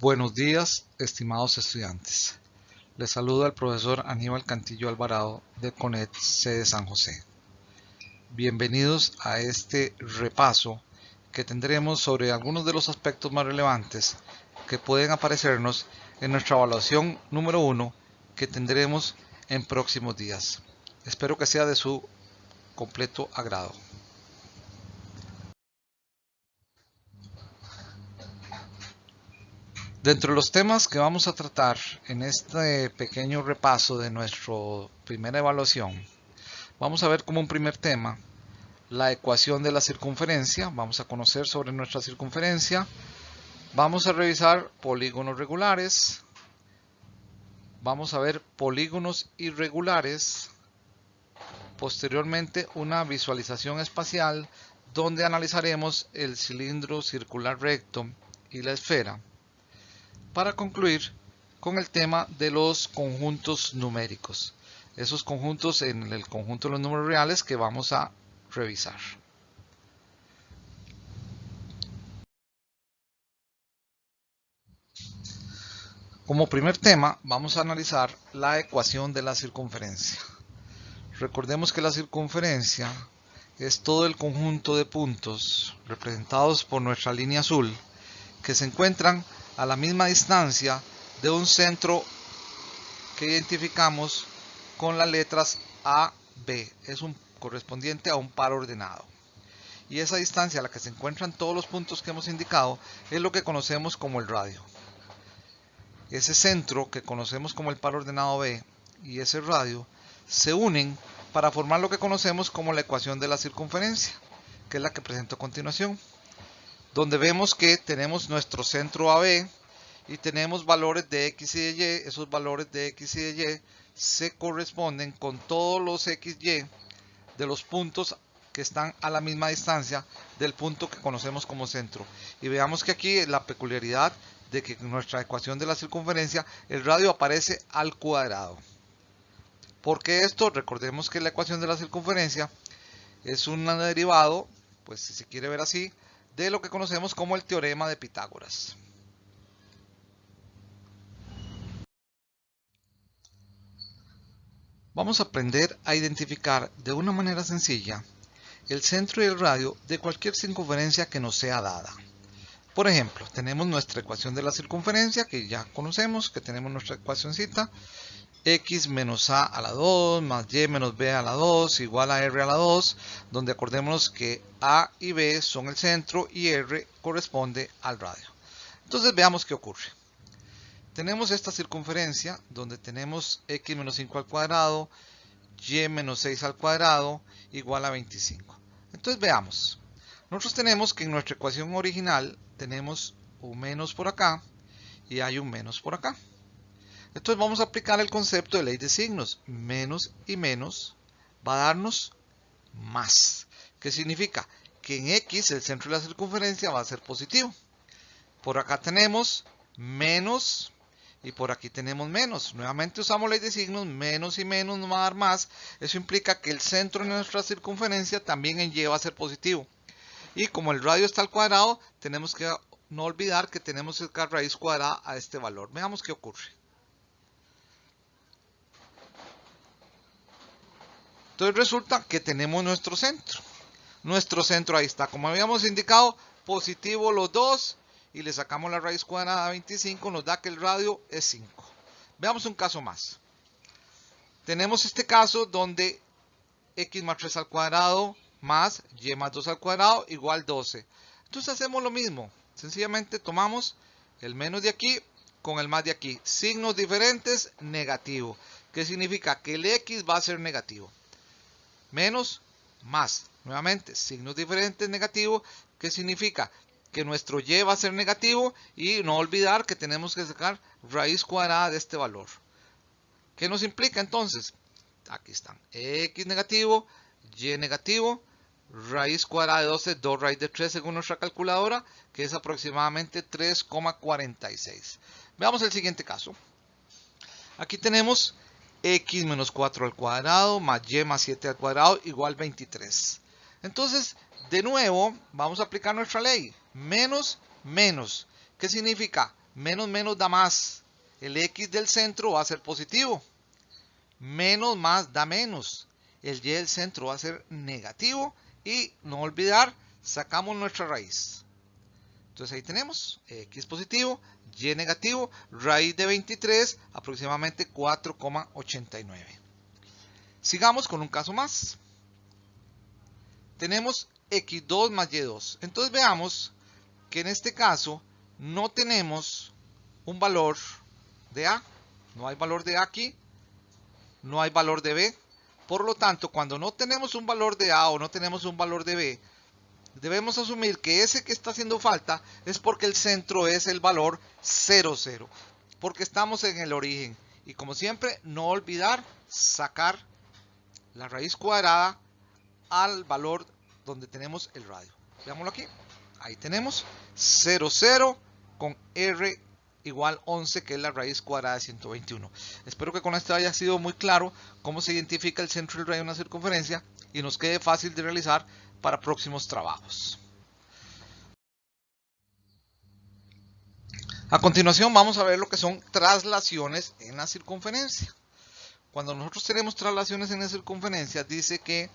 Buenos días, estimados estudiantes. Les saluda el profesor Aníbal Cantillo Alvarado de CONET sede San José. Bienvenidos a este repaso que tendremos sobre algunos de los aspectos más relevantes que pueden aparecernos en nuestra evaluación número 1 que tendremos en próximos días. Espero que sea de su completo agrado. Dentro de los temas que vamos a tratar en este pequeño repaso de nuestra primera evaluación, vamos a ver como un primer tema la ecuación de la circunferencia. Vamos a conocer sobre nuestra circunferencia. Vamos a revisar polígonos regulares. Vamos a ver polígonos irregulares. Posteriormente, una visualización espacial donde analizaremos el cilindro circular recto y la esfera. Para concluir con el tema de los conjuntos numéricos. Esos conjuntos en el conjunto de los números reales que vamos a revisar. Como primer tema vamos a analizar la ecuación de la circunferencia. Recordemos que la circunferencia es todo el conjunto de puntos representados por nuestra línea azul que se encuentran a la misma distancia de un centro que identificamos con las letras A, B. Es correspondiente a un par ordenado. Y esa distancia a la que se encuentran todos los puntos que hemos indicado es lo que conocemos como el radio. Ese centro que conocemos como el par ordenado B y ese radio se unen para formar lo que conocemos como la ecuación de la circunferencia, que es la que presento a continuación, donde vemos que tenemos nuestro centro AB y tenemos valores de X y de Y. Esos valores de X y de Y se corresponden con todos los XY de los puntos que están a la misma distancia del punto que conocemos como centro. Y veamos que aquí la peculiaridad de que en nuestra ecuación de la circunferencia el radio aparece al cuadrado. ¿Por qué esto? Recordemos que la ecuación de la circunferencia es un derivado, pues si se quiere ver así, de lo que conocemos como el teorema de Pitágoras. Vamos a aprender a identificar de una manera sencilla el centro y el radio de cualquier circunferencia que nos sea dada. Por ejemplo, tenemos nuestra ecuación de la circunferencia que ya conocemos, que tenemos nuestra ecuacióncita, x menos a la 2 más y menos b a la 2 igual a r a la 2, donde acordémonos que a y b son el centro y r corresponde al radio. Entonces veamos qué ocurre. Tenemos esta circunferencia donde tenemos x menos 5 al cuadrado, y menos 6 al cuadrado igual a 25. Entonces veamos. Nosotros tenemos que en nuestra ecuación original tenemos un menos por acá y hay un menos por acá. Entonces vamos a aplicar el concepto de ley de signos. Menos y menos va a darnos más. ¿Qué significa? Que en X el centro de la circunferencia va a ser positivo. Por acá tenemos menos y por aquí tenemos menos. Nuevamente usamos ley de signos. Menos y menos nos va a dar más. Eso implica que el centro de nuestra circunferencia también en Y va a ser positivo. Y como el radio está al cuadrado, tenemos que no olvidar que tenemos que sacar raíz cuadrada a este valor. Veamos qué ocurre. Entonces resulta que tenemos nuestro centro. Nuestro centro ahí está. Como habíamos indicado, positivo los dos. Y le sacamos la raíz cuadrada a 25. Nos da que el radio es 5. Veamos un caso más. Tenemos este caso donde x más 3 al cuadrado más y más 2 al cuadrado igual 12. Entonces hacemos lo mismo. Sencillamente tomamos el menos de aquí con el más de aquí. Signos diferentes, negativo. ¿Qué significa? Que el x va a ser negativo. Menos, más. Nuevamente, signos diferentes, negativo. ¿Qué significa? Que nuestro y va a ser negativo y no olvidar que tenemos que sacar raíz cuadrada de este valor. ¿Qué nos implica entonces? Aquí están. X negativo, y negativo, raíz cuadrada de 12, 2 raíz de 3 según nuestra calculadora, que es aproximadamente 3,46. Veamos el siguiente caso. Aquí tenemos x menos 4 al cuadrado más y más 7 al cuadrado igual 23. Entonces, de nuevo, vamos a aplicar nuestra ley. Menos, menos. ¿Qué significa? Menos menos da más. El x del centro va a ser positivo. Menos más da menos. El y del centro va a ser negativo. Y no olvidar, sacamos nuestra raíz. Entonces ahí tenemos x positivo, y negativo, raíz de 23, aproximadamente 4,89. Sigamos con un caso más. Tenemos x2 más y2. Entonces veamos que en este caso no tenemos un valor de a. No hay valor de a aquí. No hay valor de b. Por lo tanto, cuando no tenemos un valor de a o no tenemos un valor de b, debemos asumir que ese que está haciendo falta es porque el centro es el valor 0, 0. Porque estamos en el origen. Y como siempre, no olvidar sacar la raíz cuadrada al valor donde tenemos el radio. Veámoslo aquí. Ahí tenemos 0, 0 con r igual 11, que es la raíz cuadrada de 121. Espero que con esto haya sido muy claro cómo se identifica el centro del radio de una circunferencia y nos quede fácil de realizar para próximos trabajos. A continuación vamos a ver lo que son traslaciones en la circunferencia. Cuando nosotros tenemos traslaciones en la circunferencia, dice que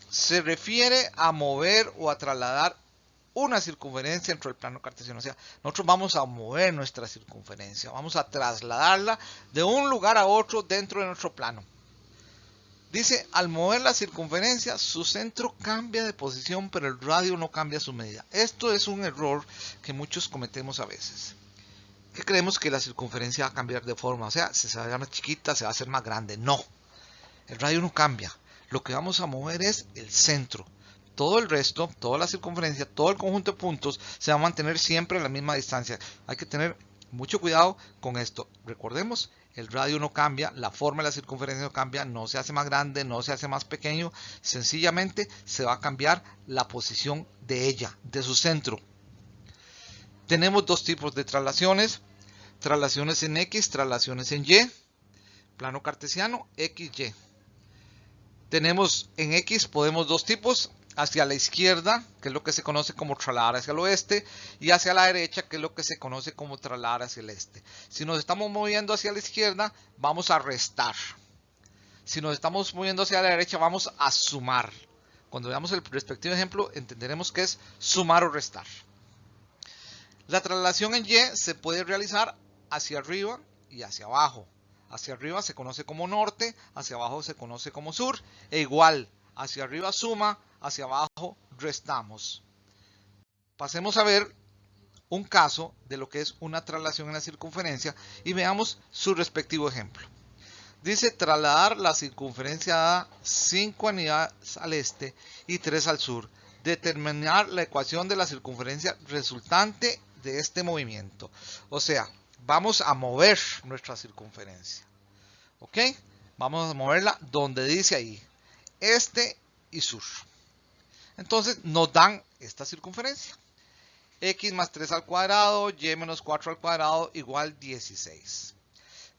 se refiere a mover o a trasladar una circunferencia dentro del plano cartesiano. O sea, nosotros vamos a mover nuestra circunferencia, vamos a trasladarla de un lugar a otro dentro de nuestro plano. Dice, al mover la circunferencia, su centro cambia de posición, pero el radio no cambia su medida. Esto es un error que muchos cometemos a veces. Que creemos que la circunferencia va a cambiar de forma, o sea, se va a hacer más chiquita, se va a hacer más grande. No, el radio no cambia. Lo que vamos a mover es el centro. Todo el resto, toda la circunferencia, todo el conjunto de puntos se va a mantener siempre a la misma distancia. Hay que tener mucho cuidado con esto. Recordemos, el radio no cambia, la forma de la circunferencia no cambia, no se hace más grande, no se hace más pequeño. Sencillamente se va a cambiar la posición de ella, de su centro. Tenemos dos tipos de traslaciones. Traslaciones en X, traslaciones en Y. Plano cartesiano, XY. Tenemos en X, podemos dos tipos. Hacia la izquierda, que es lo que se conoce como trasladar hacia el oeste, y hacia la derecha, que es lo que se conoce como trasladar hacia el este. Si nos estamos moviendo hacia la izquierda, vamos a restar. Si nos estamos moviendo hacia la derecha, vamos a sumar. Cuando veamos el respectivo ejemplo, entenderemos que es sumar o restar. La traslación en Y se puede realizar hacia arriba y hacia abajo. Hacia arriba se conoce como norte, hacia abajo se conoce como sur, e igual, hacia arriba suma, hacia abajo restamos. Pasemos a ver un caso de lo que es una traslación en la circunferencia y veamos su respectivo ejemplo. Dice trasladar la circunferencia dada 5 unidades al este y 3 al sur. Determinar la ecuación de la circunferencia resultante de este movimiento. O sea, vamos a mover nuestra circunferencia. ¿Ok? Vamos a moverla donde dice ahí, este y sur. Entonces nos dan esta circunferencia. X más 3 al cuadrado, y menos 4 al cuadrado igual 16.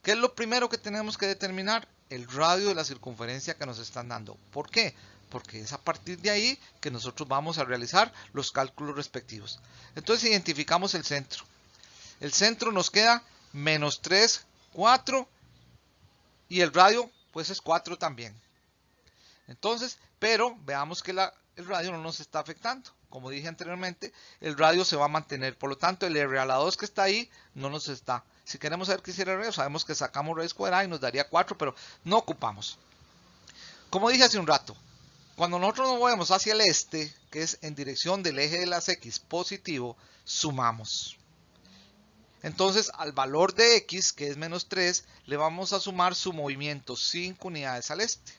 ¿Qué es lo primero que tenemos que determinar? El radio de la circunferencia que nos están dando. ¿Por qué? Porque es a partir de ahí que nosotros vamos a realizar los cálculos respectivos. Entonces identificamos el centro. El centro nos queda menos 3, 4 y el radio pues es 4 también. Entonces, pero veamos que el radio no nos está afectando. Como dije anteriormente, el radio se va a mantener. Por lo tanto, el r a la 2 que está ahí no nos está. Si queremos saber qué hiciera el radio, sabemos que sacamos raíz cuadrada y nos daría 4, pero no ocupamos. Como dije hace un rato, cuando nosotros nos movemos hacia el este, que es en dirección del eje de las X positivo, sumamos. Entonces, al valor de X, que es menos 3, le vamos a sumar su movimiento 5 unidades al este.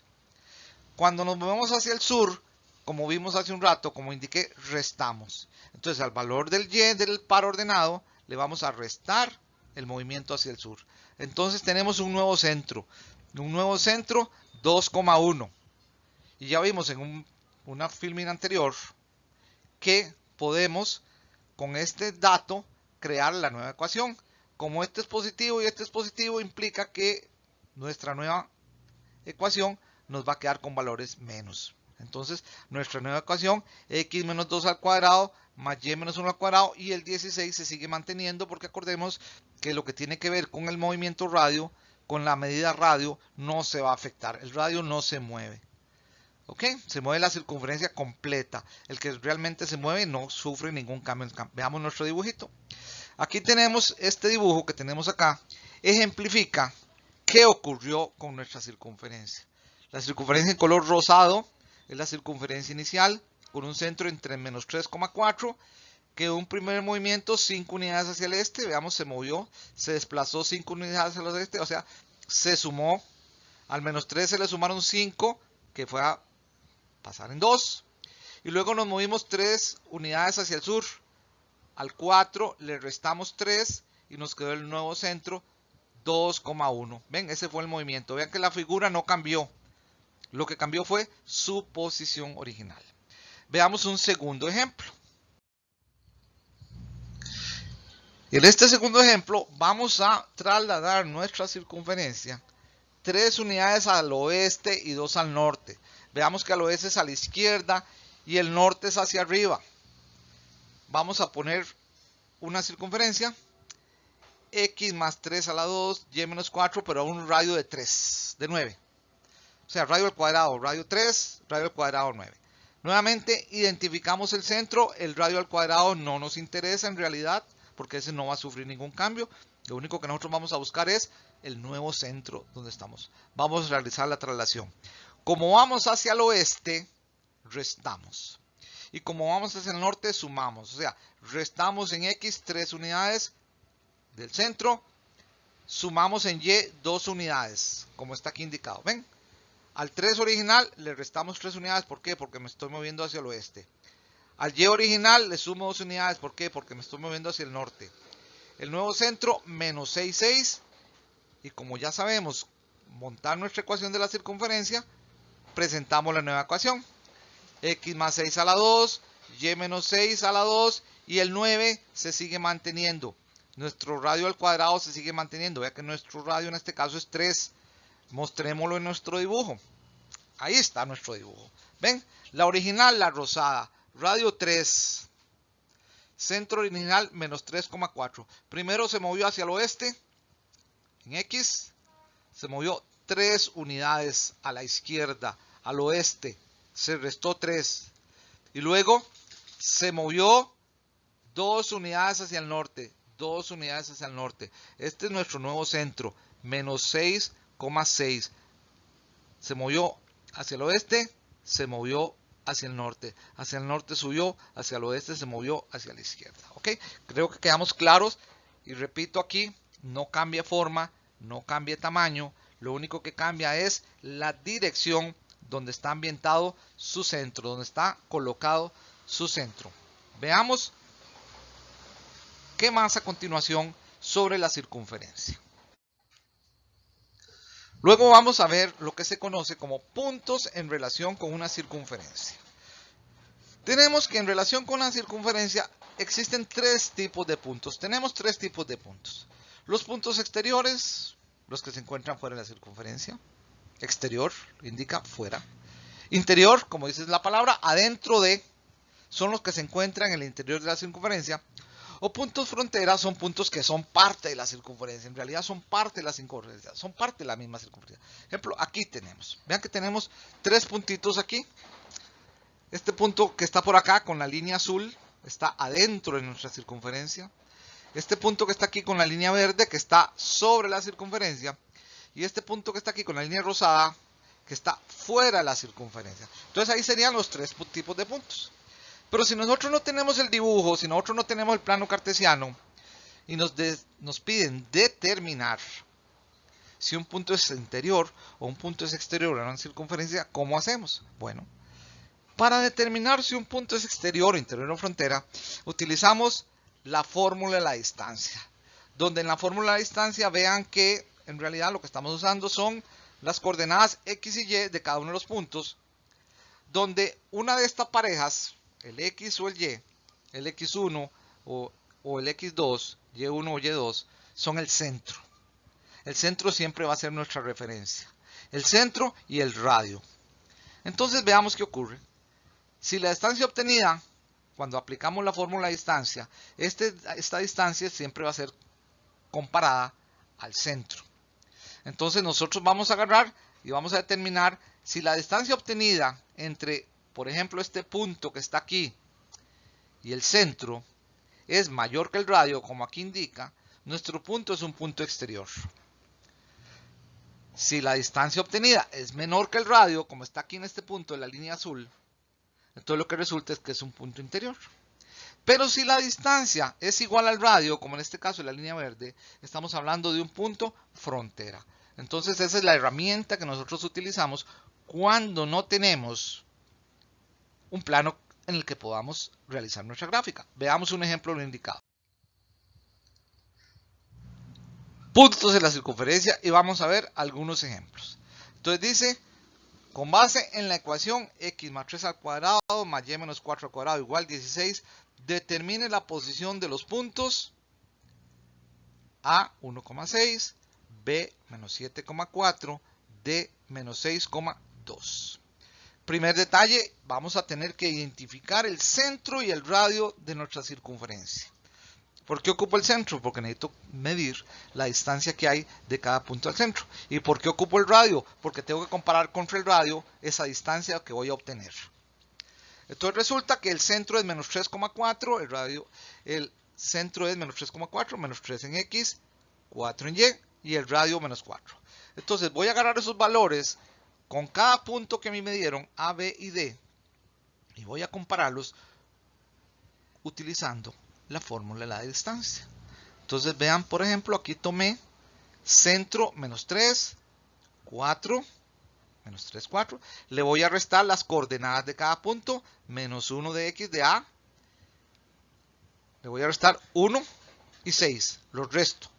Cuando nos movemos hacia el sur, como vimos hace un rato, como indiqué, restamos. Entonces, al valor del Y del par ordenado, le vamos a restar el movimiento hacia el sur. Entonces, tenemos un nuevo centro. Un nuevo centro, 2,1. Y ya vimos en una filmina anterior que podemos, con este dato, crear la nueva ecuación. Como este es positivo y este es positivo, implica que nuestra nueva ecuación nos va a quedar con valores menos. Entonces, nuestra nueva ecuación, x menos 2 al cuadrado más y menos 1 al cuadrado, y el 16 se sigue manteniendo porque acordemos que lo que tiene que ver con el movimiento radio, con la medida radio, no se va a afectar. El radio no se mueve. ¿Ok? Se mueve la circunferencia completa. El que realmente se mueve no sufre ningún cambio. Veamos nuestro dibujito. Aquí tenemos este dibujo que tenemos acá. Ejemplifica qué ocurrió con nuestra circunferencia. La circunferencia en color rosado es la circunferencia inicial con un centro entre menos 3,4. Que un primer movimiento 5 unidades hacia el este. Veamos, se movió, se desplazó 5 unidades hacia el este. O sea, se sumó. Al menos 3 se le sumaron 5, que fue a pasar en 2. Y luego nos movimos 3 unidades hacia el sur. Al 4 le restamos 3 y nos quedó el nuevo centro 2,1. Ven, ese fue el movimiento. Vean que la figura no cambió. Lo que cambió fue su posición original. Veamos un segundo ejemplo. En este segundo ejemplo vamos a trasladar nuestra circunferencia 3 unidades al oeste y 2 al norte. Veamos que al oeste es a la izquierda y el norte es hacia arriba. Vamos a poner una circunferencia x más 3 a la 2, y menos 4, pero a un radio de 3, de 9. O sea, radio al cuadrado, radio 3, radio al cuadrado 9. Nuevamente identificamos el centro, el radio al cuadrado no nos interesa en realidad, porque ese no va a sufrir ningún cambio. Lo único que nosotros vamos a buscar es el nuevo centro donde estamos. Vamos a realizar la traslación. Como vamos hacia el oeste, restamos. Y como vamos hacia el norte, sumamos. O sea, restamos en X 3 unidades del centro. Sumamos en Y 2 unidades, como está aquí indicado. ¿Ven? Al 3 original le restamos 3 unidades. ¿Por qué? Porque me estoy moviendo hacia el oeste. Al Y original le sumo 2 unidades. ¿Por qué? Porque me estoy moviendo hacia el norte. El nuevo centro, menos 6, 6. Y como ya sabemos montar nuestra ecuación de la circunferencia, presentamos la nueva ecuación. X más 6 a la 2, Y menos 6 a la 2, y el 9 se sigue manteniendo. Nuestro radio al cuadrado se sigue manteniendo. Vea que nuestro radio en este caso es 3. Mostrémoslo en nuestro dibujo. Ahí está nuestro dibujo. ¿Ven? La original, la rosada. Radio 3. Centro original menos 3,4. Primero se movió hacia el oeste. En X. Se movió 3 unidades a la izquierda. Al oeste. Se restó 3. Y luego se movió 2 unidades hacia el norte. 2 unidades hacia el norte. Este es nuestro nuevo centro. Menos 6,6. Se movió hacia el oeste. Se movió hacia el norte subió, hacia el oeste se movió hacia la izquierda. ¿Ok? Creo que quedamos claros. Y repito aquí, no cambia forma, no cambia tamaño. Lo único que cambia es la dirección donde está ambientado su centro, donde está colocado su centro. Veamos qué más a continuación sobre la circunferencia. Luego vamos a ver lo que se conoce como puntos en relación con una circunferencia. Tenemos que en relación con la circunferencia existen 3 tipos de puntos. Tenemos 3 tipos de puntos. Los puntos exteriores, los que se encuentran fuera de la circunferencia. Exterior indica fuera. Interior, como dice la palabra, adentro de, son los que se encuentran en el interior de la circunferencia. O puntos frontera son puntos que son parte de la circunferencia. En realidad son parte de la circunferencia. Son parte de la misma circunferencia. Ejemplo, aquí tenemos. Vean que tenemos 3 puntitos aquí. Este punto que está por acá con la línea azul está adentro de nuestra circunferencia. Este punto que está aquí con la línea verde que está sobre la circunferencia. Y este punto que está aquí con la línea rosada que está fuera de la circunferencia. Entonces ahí serían los 3 tipos de puntos. Pero si nosotros no tenemos el dibujo, si nosotros no tenemos el plano cartesiano y nos piden determinar si un punto es interior o un punto es exterior a una circunferencia, ¿cómo hacemos? Bueno, para determinar si un punto es exterior, interior o frontera, utilizamos la fórmula de la distancia. Donde en la fórmula de la distancia vean que en realidad lo que estamos usando son las coordenadas X y Y de cada uno de los puntos. Donde una de estas parejas, el X o el Y, el X1 o el X2, Y1 o Y2, son el centro. El centro siempre va a ser nuestra referencia. El centro y el radio. Entonces veamos qué ocurre. Si la distancia obtenida cuando aplicamos la fórmula de distancia, esta distancia siempre va a ser comparada al centro. Entonces nosotros vamos a agarrar y vamos a determinar si la distancia obtenida entre, por ejemplo, este punto que está aquí y el centro es mayor que el radio, como aquí indica, nuestro punto es un punto exterior. Si la distancia obtenida es menor que el radio, como está aquí en este punto de la línea azul, entonces lo que resulta es que es un punto interior. Pero si la distancia es igual al radio, como en este caso la línea verde, estamos hablando de un punto frontera. Entonces esa es la herramienta que nosotros utilizamos cuando no tenemos un plano en el que podamos realizar nuestra gráfica. Veamos un ejemplo de lo indicado. Puntos de la circunferencia y vamos a ver algunos ejemplos. Entonces dice, con base en la ecuación x más 3 al cuadrado más y menos 4 al cuadrado igual 16, determine la posición de los puntos A 1,6, B menos 7,4, D menos 6,2. Primer detalle, vamos a tener que identificar el centro y el radio de nuestra circunferencia. ¿Por qué ocupo el centro? Porque necesito medir la distancia que hay de cada punto al centro. ¿Y por qué ocupo el radio? Porque tengo que comparar contra el radio esa distancia que voy a obtener. Entonces resulta que el centro es menos 3,4, el centro es menos 3,4, menos 3 en X, 4 en Y el radio menos 4. Entonces voy a agarrar esos valores con cada punto que a mí me dieron, A, B y D, y voy a compararlos utilizando la fórmula de la distancia. Entonces vean, por ejemplo, aquí tomé centro menos 3, 4, menos 3, 4. Le voy a restar las coordenadas de cada punto, menos 1 de X de A. Le voy a restar 1 y 6, los resto.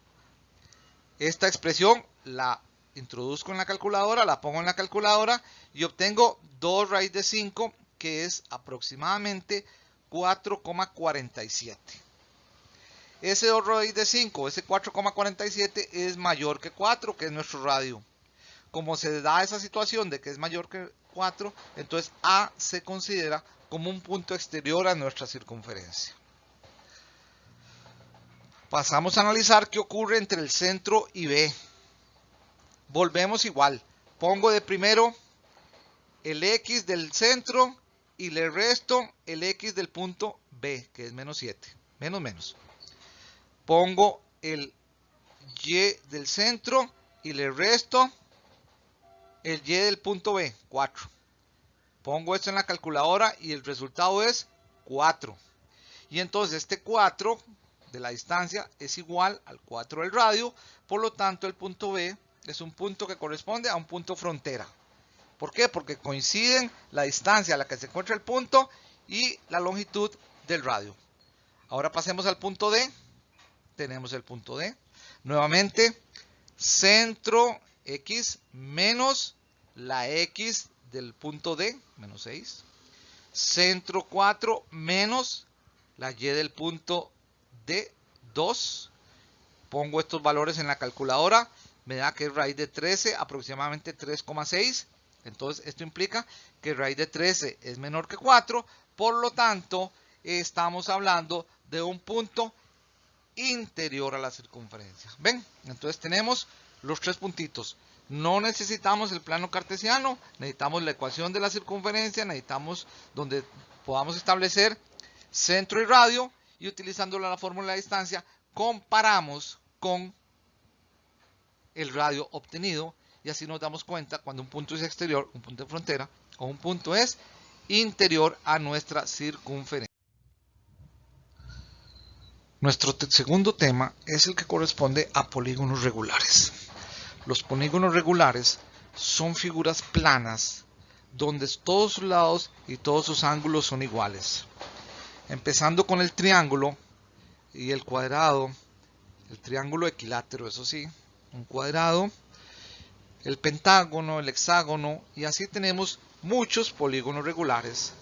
Esta expresión la introduzco en la calculadora, la pongo en la calculadora y obtengo 2 raíz de 5, que es aproximadamente 4,47. Ese 2 raíz de 5, ese 4,47 es mayor que 4, que es nuestro radio. Como se da esa situación de que es mayor que 4, entonces A se considera como un punto exterior a nuestra circunferencia. Pasamos a analizar qué ocurre entre el centro y B. Volvemos igual. Pongo de primero el X del centro y le resto el X del punto B, que es menos 7. Menos. Pongo el Y del centro y le resto el Y del punto B, 4. Pongo esto en la calculadora y el resultado es 4. Y entonces este 4 de la distancia es igual al 4 del radio. Por lo tanto, el punto B es un punto que corresponde a un punto frontera. ¿Por qué? Porque coinciden la distancia a la que se encuentra el punto y la longitud del radio. Ahora pasemos al punto D. Tenemos el punto D. Nuevamente, centro X menos la X del punto D, menos 6. Centro 4 menos la Y del punto D, 2. Pongo estos valores en la calculadora. Me da que es raíz de 13, aproximadamente 3,6. Entonces esto implica que raíz de 13 es menor que 4. Por lo tanto, estamos hablando de un punto interior a la circunferencia. ¿Ven? Entonces tenemos los tres puntitos. No necesitamos el plano cartesiano, necesitamos la ecuación de la circunferencia, necesitamos donde podamos establecer centro y radio, y utilizando la fórmula de distancia comparamos con el radio obtenido y así nos damos cuenta cuando un punto es exterior, un punto de frontera, o un punto es interior a nuestra circunferencia. Nuestro segundo tema es el que corresponde a polígonos regulares. Los polígonos regulares son figuras planas donde todos sus lados y todos sus ángulos son iguales. Empezando con el triángulo y el cuadrado, el triángulo equilátero, eso sí, un cuadrado, el pentágono, el hexágono, y así tenemos muchos polígonos regulares.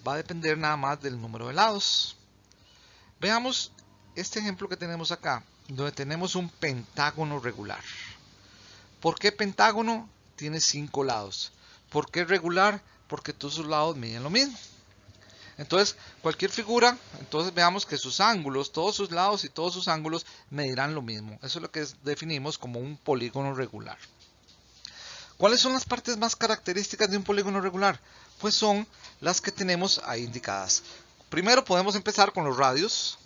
Va a depender nada más del número de lados. Veamos este ejemplo que tenemos acá, donde tenemos un pentágono regular. ¿Por qué pentágono? Tiene 5 lados. ¿Por qué regular? Porque todos sus lados miden lo mismo. Entonces, cualquier figura, entonces veamos que sus ángulos, todos sus lados y todos sus ángulos medirán lo mismo. Eso es lo que definimos como un polígono regular. ¿Cuáles son las partes más características de un polígono regular? Pues son las que tenemos ahí indicadas. Primero podemos empezar con los radios.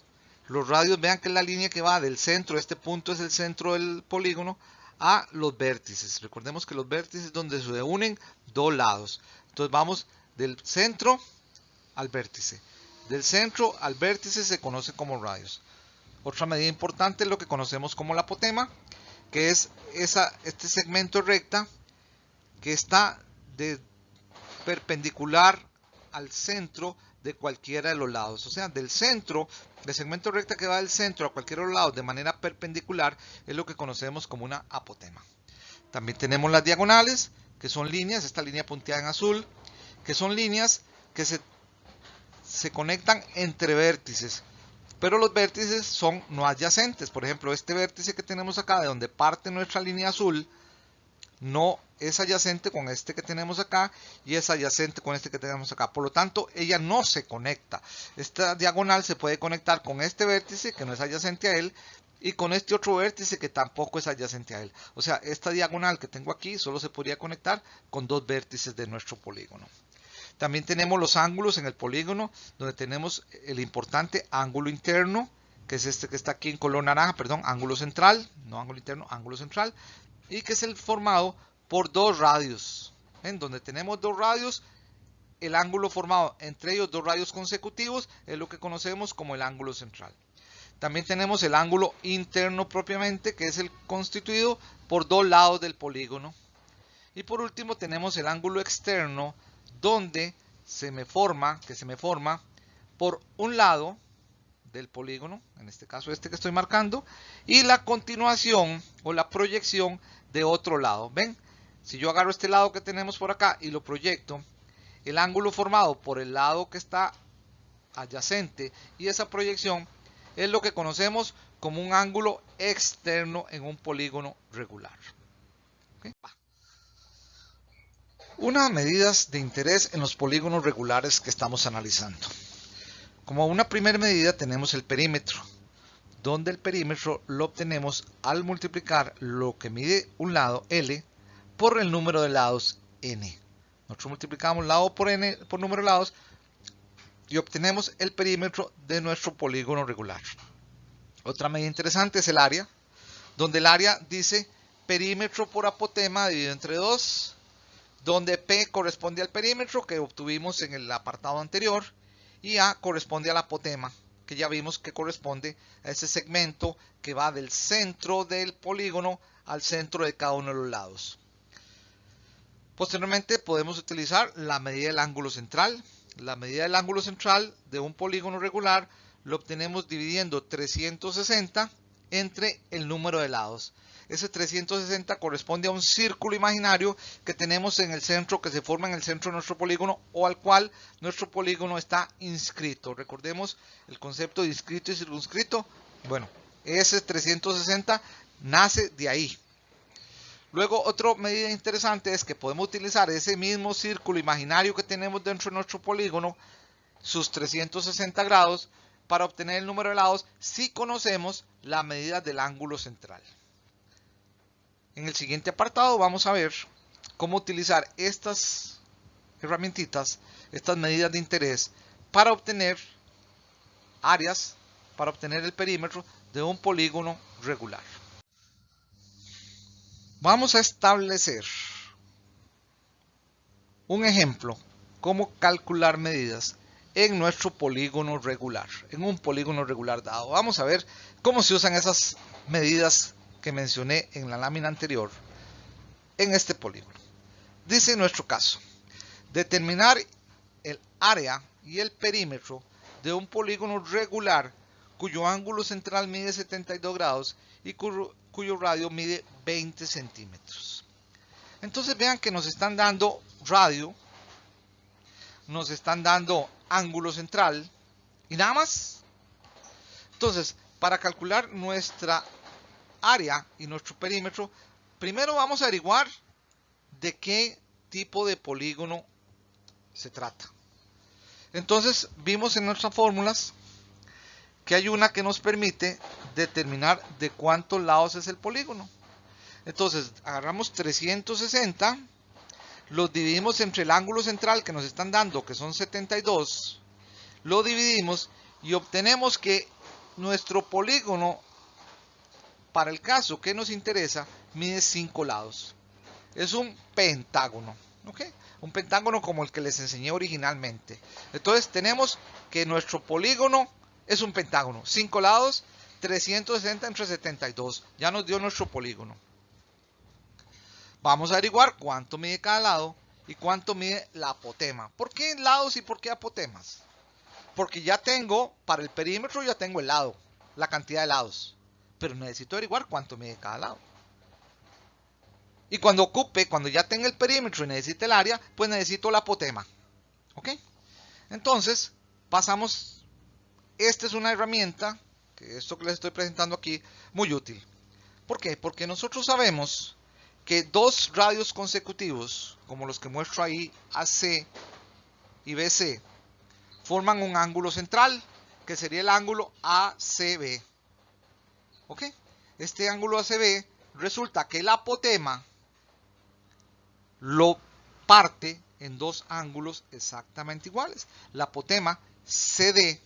Los radios, vean que es la línea que va del centro, este punto es el centro del polígono, a los vértices. Recordemos que los vértices es donde se unen dos lados. Entonces vamos del centro al vértice. Del centro al vértice se conoce como radios. Otra medida importante es lo que conocemos como la apotema, que es este segmento recta que está perpendicular al centro de cualquiera de los lados. O sea, del centro, del segmento recta que va del centro a cualquiera de los lados de manera perpendicular, es lo que conocemos como una apotema. También tenemos las diagonales, que son líneas, esta línea punteada en azul, que son líneas que se conectan entre vértices. Pero los vértices son no adyacentes. Por ejemplo, este vértice que tenemos acá, de donde parte nuestra línea azul, no es adyacente con este que tenemos acá y es adyacente con este que tenemos acá. Por lo tanto, ella no se conecta. Esta diagonal se puede conectar con este vértice que no es adyacente a él y con este otro vértice que tampoco es adyacente a él. O sea, esta diagonal que tengo aquí solo se podría conectar con dos vértices de nuestro polígono. También tenemos los ángulos en el polígono, donde tenemos el importante ángulo interno, que es este que está aquí en color naranja, perdón, ángulo central, no ángulo interno, ángulo central, y que es el formado por dos radios. En donde tenemos dos radios, el ángulo formado entre ellos dos radios consecutivos es lo que conocemos como el ángulo central. También tenemos el ángulo interno propiamente, que es el constituido por dos lados del polígono. Y por último tenemos el ángulo externo, donde se me forma por un lado del polígono, en este caso este que estoy marcando, y la continuación o la proyección de otro lado. ¿Ven? Si yo agarro este lado que tenemos por acá y lo proyecto, el ángulo formado por el lado que está adyacente y esa proyección es lo que conocemos como un ángulo externo en un polígono regular. ¿Okay? Unas medidas de interés en los polígonos regulares que estamos analizando. Como una primera medida tenemos el perímetro, donde el perímetro lo obtenemos al multiplicar lo que mide un lado, L, por el número de lados, N. Nosotros multiplicamos lado por N por número de lados y obtenemos el perímetro de nuestro polígono regular. Otra medida interesante es el área, donde el área dice perímetro por apotema dividido entre 2, donde P corresponde al perímetro que obtuvimos en el apartado anterior y A corresponde al apotema, que ya vimos que corresponde a ese segmento que va del centro del polígono al centro de cada uno de los lados. Posteriormente podemos utilizar la medida del ángulo central. La medida del ángulo central de un polígono regular lo obtenemos dividiendo 360 entre el número de lados. Ese 360 corresponde a un círculo imaginario que tenemos en el centro, que se forma en el centro de nuestro polígono o al cual nuestro polígono está inscrito. Recordemos el concepto de inscrito y circunscrito. Bueno, ese 360 nace de ahí. Luego, otra medida interesante es que podemos utilizar ese mismo círculo imaginario que tenemos dentro de nuestro polígono, sus 360 grados, para obtener el número de lados si conocemos la medida del ángulo central. En el siguiente apartado vamos a ver cómo utilizar estas herramientitas, estas medidas de interés, para obtener áreas, para obtener el perímetro de un polígono regular. Vamos a establecer un ejemplo, cómo calcular medidas en nuestro polígono regular, en un polígono regular dado. Vamos a ver cómo se usan esas medidas que mencioné en la lámina anterior en este polígono. Dice en nuestro caso, determinar el área y el perímetro de un polígono regular cuyo ángulo central mide 72 grados y cuyo radio mide 20 centímetros. Entonces vean que nos están dando radio, nos están dando ángulo central y nada más. Entonces, para calcular nuestra área y nuestro perímetro, primero vamos a averiguar de qué tipo de polígono se trata. Entonces vimos en nuestras fórmulas que hay una que nos permite determinar de cuántos lados es el polígono. Entonces agarramos 360, los dividimos entre el ángulo central que nos están dando, que son 72, lo dividimos y obtenemos que nuestro polígono, para el caso que nos interesa, mide 5 lados. Es un pentágono, ¿ok? Un pentágono como el que les enseñé originalmente. Entonces tenemos que nuestro polígono es un pentágono, 5 lados, 360 entre 72. Ya nos dio nuestro polígono. Vamos a averiguar cuánto mide cada lado y cuánto mide la apotema. ¿Por qué lados y por qué apotemas? Porque ya tengo, para el perímetro ya tengo el lado, la cantidad de lados. Pero necesito averiguar cuánto mide cada lado. Y cuando ya tenga el perímetro y necesite el área, pues necesito la apotema. ¿Ok? Entonces, pasamos. Esta es una herramienta, que esto que les estoy presentando aquí, muy útil. ¿Por qué? Porque nosotros sabemos que dos radios consecutivos, como los que muestro ahí, AC y BC, forman un ángulo central, que sería el ángulo ACB. ¿Ok? Este ángulo ACB resulta que el apotema lo parte en dos ángulos exactamente iguales. La apotema CD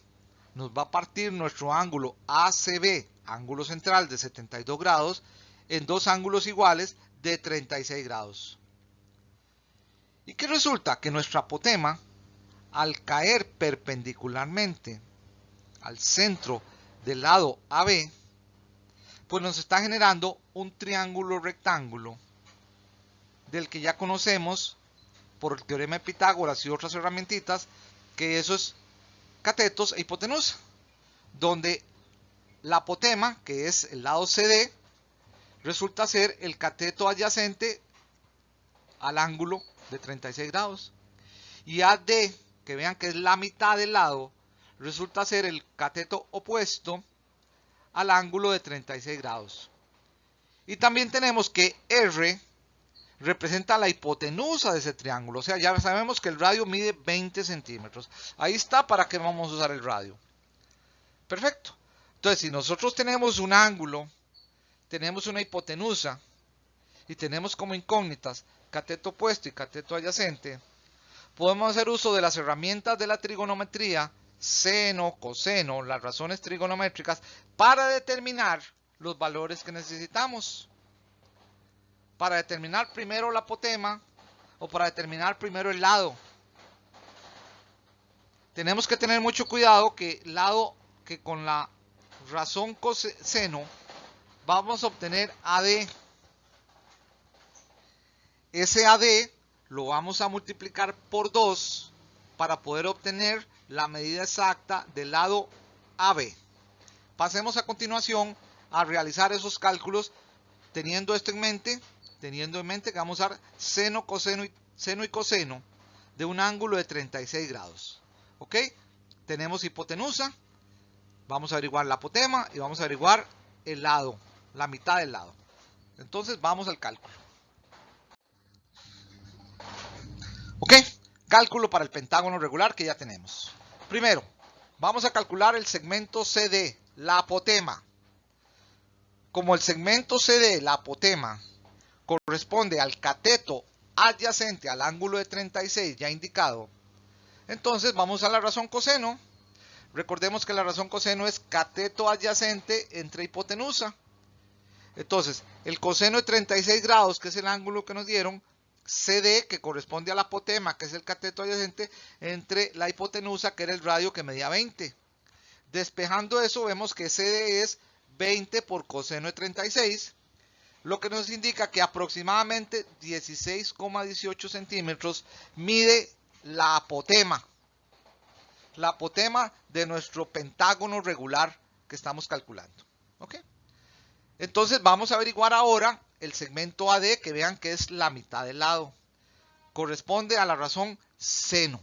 nos va a partir nuestro ángulo ACB, ángulo central de 72 grados, en dos ángulos iguales de 36 grados. ¿Y qué resulta? Que nuestra apotema, al caer perpendicularmente al centro del lado AB, pues nos está generando un triángulo rectángulo del que ya conocemos por el teorema de Pitágoras y otras herramientitas, que eso es catetos e hipotenusa, donde la apotema, que es el lado CD, resulta ser el cateto adyacente al ángulo de 36 grados. Y AD, que vean que es la mitad del lado, resulta ser el cateto opuesto al ángulo de 36 grados. Y también tenemos que R representa la hipotenusa de ese triángulo. O sea, ya sabemos que el radio mide 20 centímetros. Ahí está para qué vamos a usar el radio. Perfecto. Entonces, si nosotros tenemos un ángulo, tenemos una hipotenusa y tenemos como incógnitas cateto opuesto y cateto adyacente, podemos hacer uso de las herramientas de la trigonometría, seno, coseno, las razones trigonométricas, para determinar los valores que necesitamos. Para determinar primero la apotema o para determinar primero el lado. Tenemos que tener mucho cuidado que con la razón coseno vamos a obtener AD. Ese AD lo vamos a multiplicar por 2 para poder obtener la medida exacta del lado AB. Pasemos a continuación a realizar esos cálculos teniendo esto en mente. Teniendo en mente que vamos a usar seno, coseno y coseno de un ángulo de 36 grados. ¿Ok? Tenemos hipotenusa. Vamos a averiguar la apotema y vamos a averiguar el lado, la mitad del lado. Entonces vamos al cálculo. ¿Ok? Cálculo para el pentágono regular que ya tenemos. Primero, vamos a calcular el segmento CD, la apotema. Como el segmento CD, la apotema, corresponde al cateto adyacente al ángulo de 36 ya indicado, entonces vamos a la razón coseno. Recordemos que la razón coseno es cateto adyacente entre hipotenusa. Entonces, el coseno de 36 grados, que es el ángulo que nos dieron, CD, que corresponde a la apotema, que es el cateto adyacente, entre la hipotenusa, que era el radio que medía 20. Despejando eso, vemos que CD es 20 por coseno de 36, lo que nos indica que aproximadamente 16,18 centímetros mide la apotema de nuestro pentágono regular que estamos calculando. ¿Ok? Entonces vamos a averiguar ahora el segmento AD, que vean que es la mitad del lado. Corresponde a la razón seno.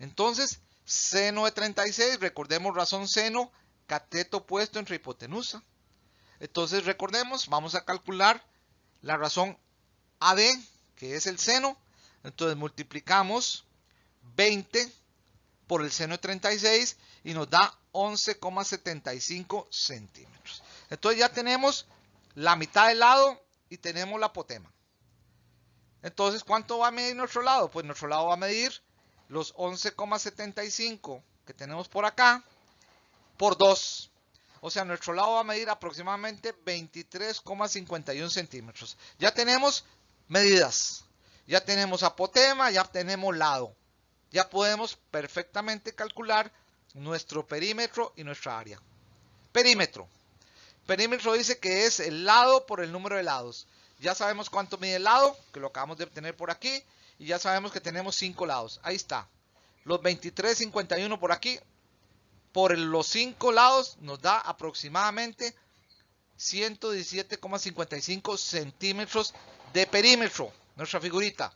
Entonces, seno de 36, recordemos razón seno, cateto opuesto entre hipotenusa. Entonces recordemos, vamos a calcular la razón AD, que es el seno. Entonces multiplicamos 20 por el seno de 36 y nos da 11,75 centímetros. Entonces ya tenemos la mitad del lado y tenemos la apotema. Entonces, ¿cuánto va a medir nuestro lado? Pues nuestro lado va a medir los 11,75 que tenemos por acá por 2. O sea, nuestro lado va a medir aproximadamente 23,51 centímetros. Ya tenemos medidas. Ya tenemos apotema, ya tenemos lado. Ya podemos perfectamente calcular nuestro perímetro y nuestra área. Perímetro. Perímetro dice que es el lado por el número de lados. Ya sabemos cuánto mide el lado, que lo acabamos de obtener por aquí. Y ya sabemos que tenemos 5 lados. Ahí está. Los 23,51 por aquí. Por los 5 lados nos da aproximadamente 117,55 centímetros de perímetro. Nuestra figurita.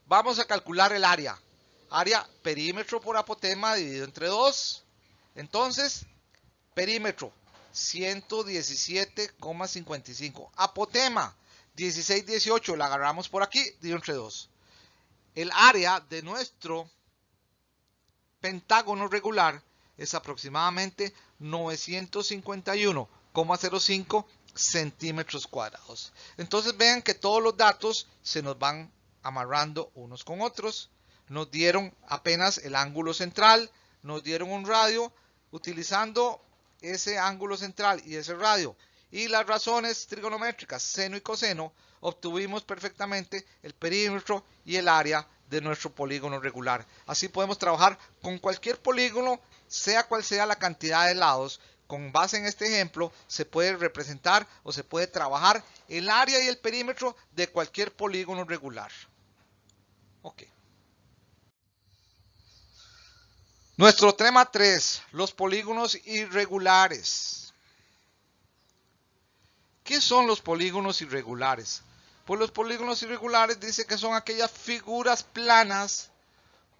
Vamos a calcular el área. Área perímetro por apotema dividido entre 2. Entonces, perímetro 117,55. Apotema 16,18. La agarramos por aquí, dividido entre 2. El área de nuestro pentágono regular es aproximadamente 951,05 centímetros cuadrados. Entonces vean que todos los datos se nos van amarrando unos con otros. Nos dieron apenas el ángulo central, nos dieron un radio. Utilizando ese ángulo central y ese radio y las razones trigonométricas seno y coseno, obtuvimos perfectamente el perímetro y el área de nuestro polígono regular. Así podemos trabajar con cualquier polígono, sea cual sea la cantidad de lados. Con base en este ejemplo, se puede representar o se puede trabajar el área y el perímetro de cualquier polígono regular. Ok. Nuestro tema 3, los polígonos irregulares. ¿Qué son los polígonos irregulares? Pues los polígonos irregulares dice que son aquellas figuras planas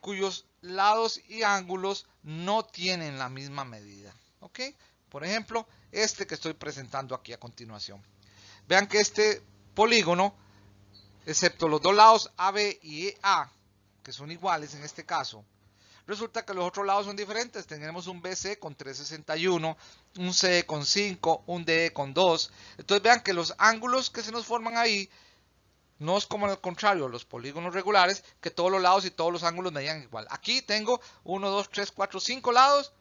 cuyos lados y ángulos no tienen la misma medida. ¿Ok? Por ejemplo, este que estoy presentando aquí a continuación. Vean que este polígono, excepto los dos lados AB y EA, que son iguales en este caso, resulta que los otros lados son diferentes. Tenemos un BC con 361, un CE con 5, un DE con 2. Entonces vean que los ángulos que se nos forman ahí no es como al contrario, los polígonos regulares, que todos los lados y todos los ángulos medían igual. Aquí tengo 1, 2, 3, 4, 5 lados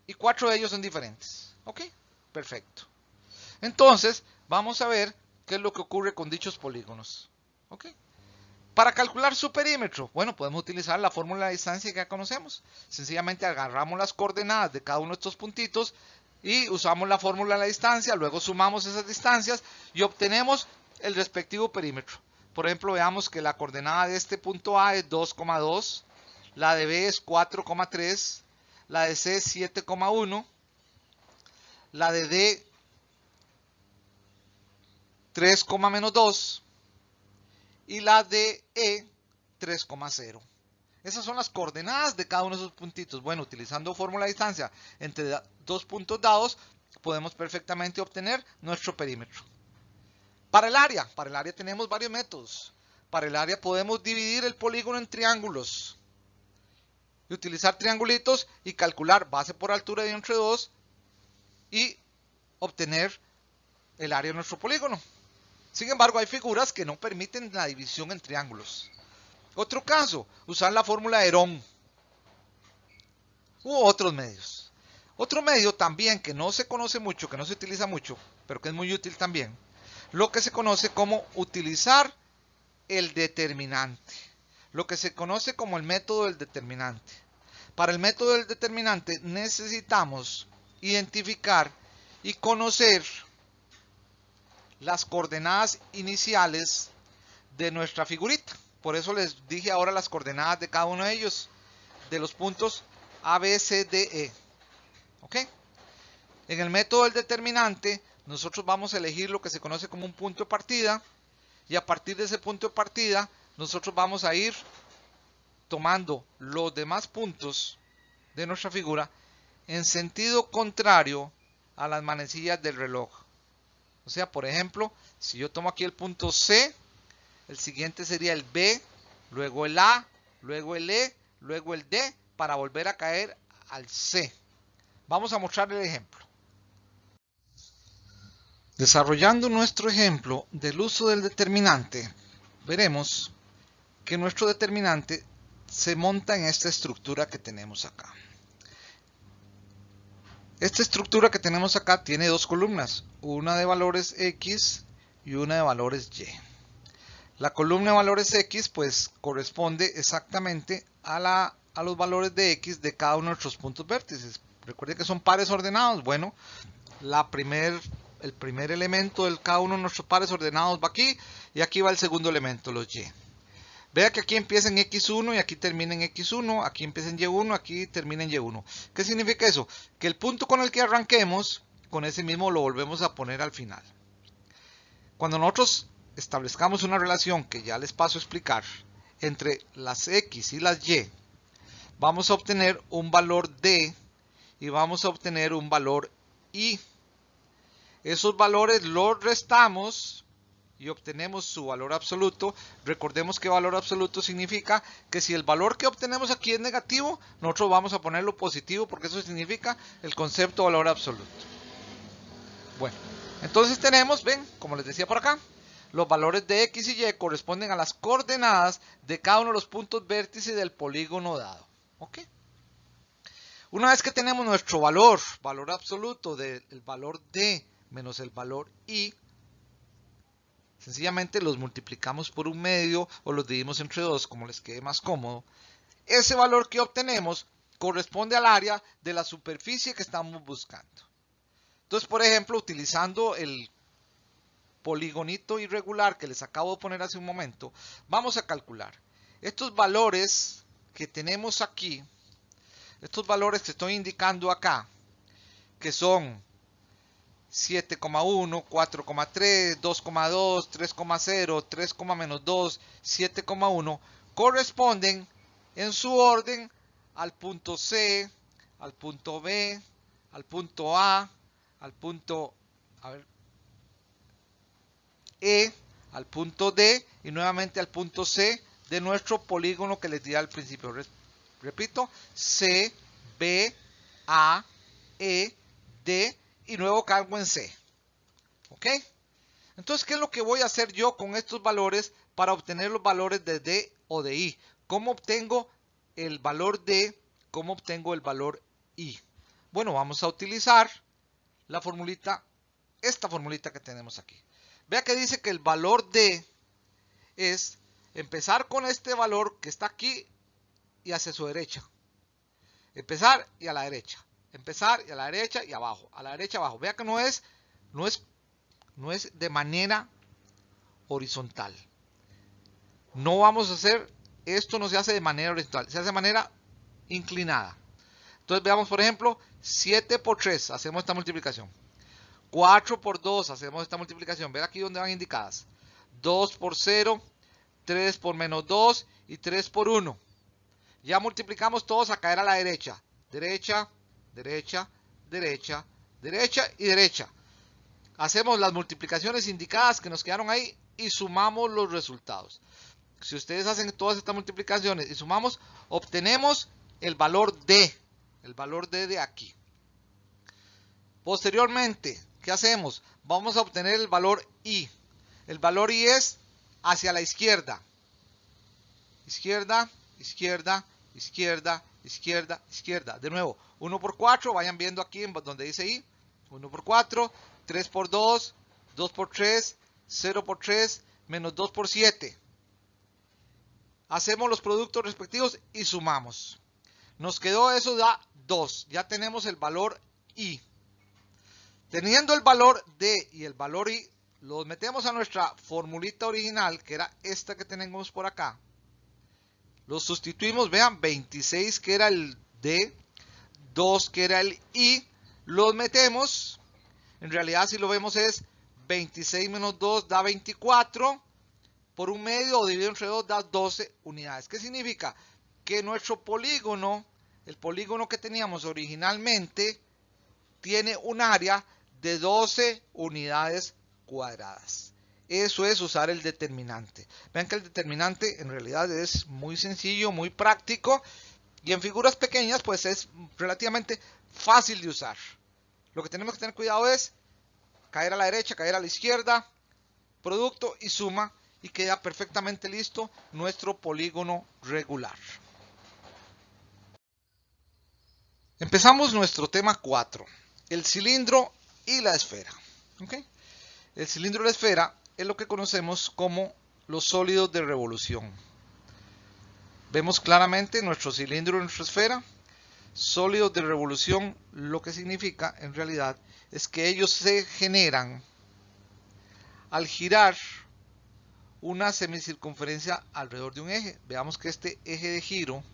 y 4 de ellos son diferentes. ¿Ok? Perfecto. Entonces, vamos a ver qué es lo que ocurre con dichos polígonos. ¿Ok? Para calcular su perímetro, bueno, podemos utilizar la fórmula de distancia que ya conocemos. Sencillamente agarramos las coordenadas de cada uno de estos puntitos y usamos la fórmula de la distancia, luego sumamos esas distancias y obtenemos el respectivo perímetro. Por ejemplo, veamos que la coordenada de este punto A es 2,2, la de B es 4,3, la de C es 7,1, la de D 3,-2 y la de E 3,0. Esas son las coordenadas de cada uno de esos puntitos. Bueno, utilizando fórmula de distancia entre dos puntos dados, podemos perfectamente obtener nuestro perímetro. Para el área tenemos varios métodos. Para el área podemos dividir el polígono en triángulos y utilizar triangulitos y calcular base por altura de entre 2 y obtener el área de nuestro polígono. Sin embargo, hay figuras que no permiten la división en triángulos. Otro caso, usar la fórmula de Herón u otros medios. Otro medio también que no se conoce mucho, que no se utiliza mucho, pero que es muy útil también, lo que se conoce como utilizar el determinante. Lo que se conoce como el método del determinante. Para el método del determinante necesitamos identificar y conocer las coordenadas iniciales de nuestra figurita. Por eso les dije ahora las coordenadas de cada uno de ellos, de los puntos A, B, C, D, E. ¿Ok? En el método del determinante, nosotros vamos a elegir lo que se conoce como un punto de partida, y a partir de ese punto de partida, nosotros vamos a ir tomando los demás puntos de nuestra figura en sentido contrario a las manecillas del reloj. O sea, por ejemplo, si yo tomo aquí el punto C, el siguiente sería el B, luego el A, luego el E, luego el D, para volver a caer al C. Vamos a mostrar el ejemplo. Desarrollando nuestro ejemplo del uso del determinante, veremos que nuestro determinante se monta en esta estructura que tenemos acá. Esta estructura que tenemos acá tiene dos columnas, una de valores X y una de valores Y. La columna de valores X pues corresponde exactamente a los valores de X de cada uno de nuestros puntos vértices. Recuerden que son pares ordenados. Bueno, el primer elemento de cada uno de nuestros pares ordenados va aquí y aquí va el segundo elemento, los Y. Vea que aquí empieza en X1 y aquí termina en X1, aquí empieza en Y1, aquí termina en Y1. ¿Qué significa eso? Que el punto con el que arranquemos, con ese mismo lo volvemos a poner al final. Cuando nosotros establezcamos una relación que ya les paso a explicar entre las X y las Y, vamos a obtener un valor D y vamos a obtener un valor Y. Esos valores los restamos y obtenemos su valor absoluto. Recordemos que valor absoluto significa que si el valor que obtenemos aquí es negativo, nosotros vamos a ponerlo positivo porque eso significa el concepto de valor absoluto. Bueno, entonces tenemos, ven, como les decía por acá, los valores de X y Y corresponden a las coordenadas de cada uno de los puntos vértices del polígono dado. ¿Ok? Una vez que tenemos nuestro valor absoluto del valor D menos el valor Y, sencillamente los multiplicamos por un medio o los dividimos entre dos, como les quede más cómodo. Ese valor que obtenemos corresponde al área de la superficie que estamos buscando. Entonces, por ejemplo, utilizando el poligonito irregular que les acabo de poner hace un momento, vamos a calcular estos valores que tenemos aquí, estos valores que estoy indicando acá, que son 7,1, 4,3, 2,2, 3,0, 3, menos 2, 7,1, corresponden en su orden al punto C, al punto B, al punto A, al punto E, al punto D y nuevamente al punto C de nuestro polígono que les di al principio. Repito, C, B, A, E, D y luego cargo en C. ¿Ok? Entonces, ¿qué es lo que voy a hacer yo con estos valores para obtener los valores de D o de I? ¿Cómo obtengo el valor D? ¿Cómo obtengo el valor I? Bueno, vamos a utilizar la formulita, esta formulita que tenemos aquí. Vea que dice que el valor D es empezar con este valor que está aquí y hacia su derecha. Empezar y a la derecha. Empezar y a la derecha y abajo. A la derecha abajo. Vea que no es de manera horizontal. No vamos a hacer, esto no se hace de manera horizontal, se hace de manera inclinada. Entonces veamos, por ejemplo, 7 por 3, hacemos esta multiplicación. 4 por 2, hacemos esta multiplicación. Vean aquí donde van indicadas. 2 por 0, 3 por menos 2 y 3 por 1. Ya multiplicamos todos a caer a la derecha. Derecha, derecha, derecha, derecha y derecha. Hacemos las multiplicaciones indicadas que nos quedaron ahí y sumamos los resultados. Si ustedes hacen todas estas multiplicaciones y sumamos, obtenemos el valor D. El valor D de aquí. Posteriormente, ¿qué hacemos? Vamos a obtener el valor I. El valor I es hacia la izquierda. Izquierda, izquierda, izquierda, izquierda, izquierda. De nuevo, 1 por 4, vayan viendo aquí donde dice I. 1 por 4, 3 por 2, 2 por 3, 0 por 3, menos 2 por 7. Hacemos los productos respectivos y sumamos. Nos quedó eso, da 2. Ya tenemos el valor I. Teniendo el valor D y el valor I, los metemos a nuestra formulita original, que era esta que tenemos por acá. Los sustituimos, vean, 26 que era el D, 2 que era el I, los metemos. En realidad, si lo vemos, es 26 menos 2 da 24. Por un medio o dividido entre 2 da 12 unidades. ¿Qué significa? Que nuestro polígono, el polígono que teníamos originalmente, tiene un área de 12 unidades cuadradas. Eso es usar el determinante. Vean que el determinante en realidad es muy sencillo, muy práctico, y en figuras pequeñas pues es relativamente fácil de usar. Lo que tenemos que tener cuidado es caer a la derecha, caer a la izquierda, producto y suma, y queda perfectamente listo nuestro polígono regular. Empezamos nuestro tema 4, el cilindro y la esfera. ¿Okay? El cilindro y la esfera es lo que conocemos como los sólidos de revolución. Vemos claramente nuestro cilindro y nuestra esfera. Sólidos de revolución, lo que significa en realidad es que ellos se generan al girar una semicircunferencia alrededor de un eje. Veamos que este eje de giro,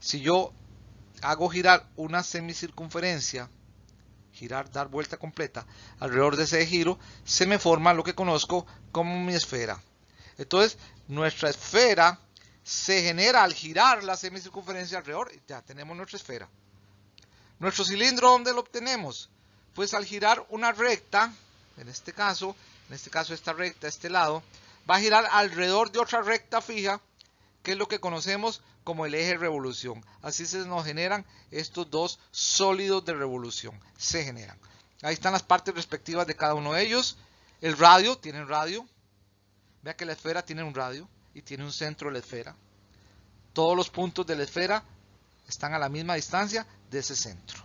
si yo hago girar una semicircunferencia, dar vuelta completa alrededor de ese giro, se me forma lo que conozco como mi esfera. Entonces, nuestra esfera se genera al girar la semicircunferencia alrededor, y ya tenemos nuestra esfera. Nuestro cilindro, ¿dónde lo obtenemos? Pues al girar una recta, en este caso esta recta, este lado, va a girar alrededor de otra recta fija, que es lo que conocemos como el eje de revolución. Así se nos generan estos dos sólidos de revolución. Se generan. Ahí están las partes respectivas de cada uno de ellos. El radio, tiene un radio. Vea que la esfera tiene un radio y tiene un centro de la esfera. Todos los puntos de la esfera están a la misma distancia de ese centro.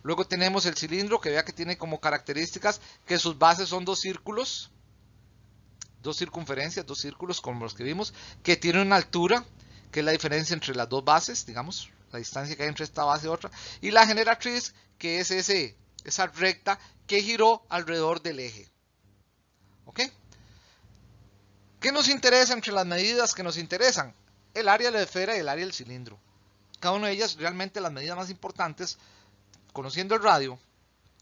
Luego tenemos el cilindro, que vea que tiene como características que sus bases son dos círculos, dos circunferencias, dos círculos como los que vimos, que tiene una altura, que es la diferencia entre las dos bases, digamos, la distancia que hay entre esta base y otra, y la generatriz, que es esa recta que giró alrededor del eje. ¿Ok? ¿Qué nos interesa entre las medidas que nos interesan? El área de la esfera y el área del cilindro. Cada una de ellas, realmente las medidas más importantes, conociendo el radio,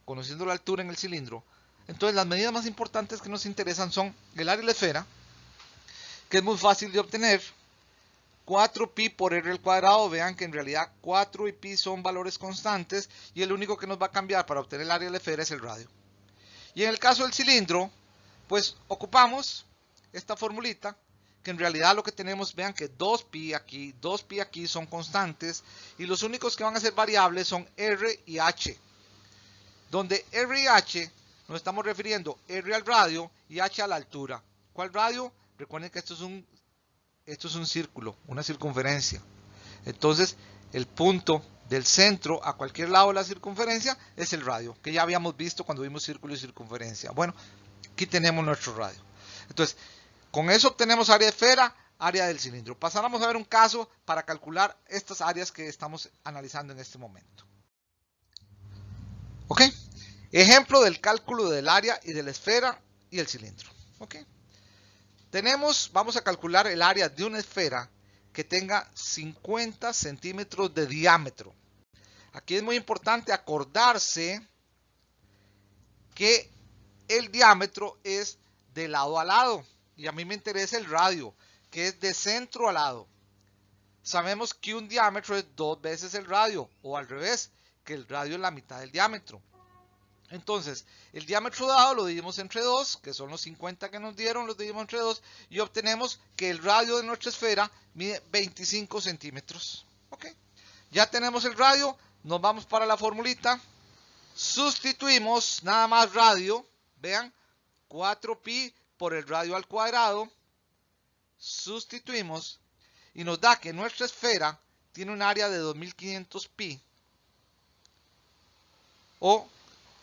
conociendo la altura en el cilindro. Entonces las medidas más importantes que nos interesan son el área de la esfera, que es muy fácil de obtener, 4pi por r al cuadrado. Vean que en realidad 4 y pi son valores constantes, y el único que nos va a cambiar para obtener el área de la esfera es el radio. Y en el caso del cilindro, pues ocupamos esta formulita, que en realidad lo que tenemos, vean que 2pi aquí son constantes, y los únicos que van a ser variables son r y h, donde r y h nos estamos refiriendo r al radio y h a la altura. ¿Cuál radio? Recuerden que esto es un círculo, una circunferencia. Entonces, el punto del centro a cualquier lado de la circunferencia es el radio, que ya habíamos visto cuando vimos círculo y circunferencia. Bueno, aquí tenemos nuestro radio. Entonces, con eso obtenemos área de esfera, área del cilindro. Pasáramos a ver un caso para calcular estas áreas que estamos analizando en este momento. ¿Ok? Ejemplo del cálculo del área y de la esfera y el cilindro. ¿Ok? Vamos a calcular el área de una esfera que tenga 50 centímetros de diámetro. Aquí es muy importante acordarse que el diámetro es de lado a lado. Y a mí me interesa el radio, que es de centro a lado. Sabemos que un diámetro es 2 veces el radio, o al revés, que el radio es la mitad del diámetro. Entonces, el diámetro dado lo dividimos entre 2, que son los 50 que nos dieron, los dividimos entre 2, y obtenemos que el radio de nuestra esfera mide 25 centímetros. ¿Ok? Ya tenemos el radio, nos vamos para la formulita, sustituimos nada más radio, vean, 4pi por el radio al cuadrado, sustituimos y nos da que nuestra esfera tiene un área de 2500 pi o